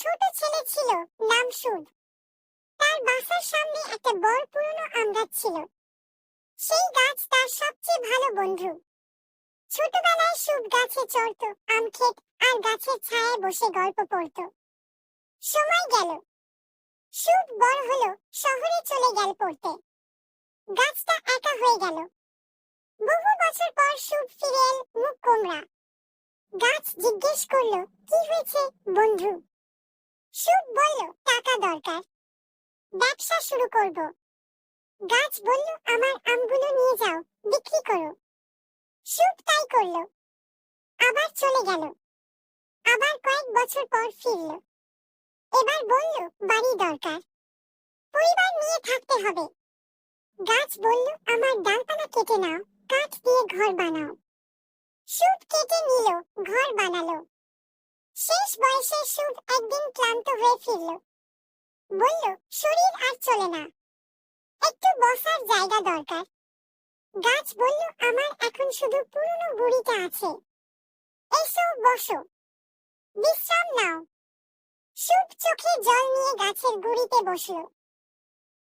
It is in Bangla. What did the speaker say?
ছোট ছেলে ছিল, নাম সুদ। তার বাসার সামনে একটা বড় পুরনো আম গাছ ছিল। সেই গাছ তার সবচেয়ে ভালো বন্ধু। ছোটবেলায় সুদ গাছে চড়তো, আম খেত আর গাছের ছায়ায় বসে গল্প পড়তো। সময় গেল, সুদ বড় হলো, শহরে চলে গেল পড়তে। গাছটা একা হয়ে গেল। বহু বছর পর সুদ ফিরে এল, মুখ কোমড়া। গাছ জিজ্ঞেস করলো, কি হয়েছে বন্ধু? সুদ বলল, টাকা দরকার, ব্যবসা শুরু করব। গাছ বলল, আমার আমগুলো নিয়ে যাও, বিক্রি করো। সুদ তাই করলো। আবার চলে গেল। আবার কয়েক বছর পর ফিরল। এবার বলল, বাড়ি দরকার, পরিবার নিয়ে থাকতে হবে। গাছ বলল, আমার ডালপালা কেটে নাও, কাঠ দিয়ে ঘর বানাও। সুদ কেটে নিল, ঘর বানালো। শেষ বয়সে সুদ একদিন ক্লান্ত হয়ে ফিরল। বলল, শরীর আর চলে না, একটু বসার জায়গা দরকার। গাছ বলল, আমার এখন শুধু পুরনো গুড়িটা আছে, এসো বসো, বিশ্রাম নাও। সুদ চোখে জল নিয়ে গাছের গুড়িতে বসলো।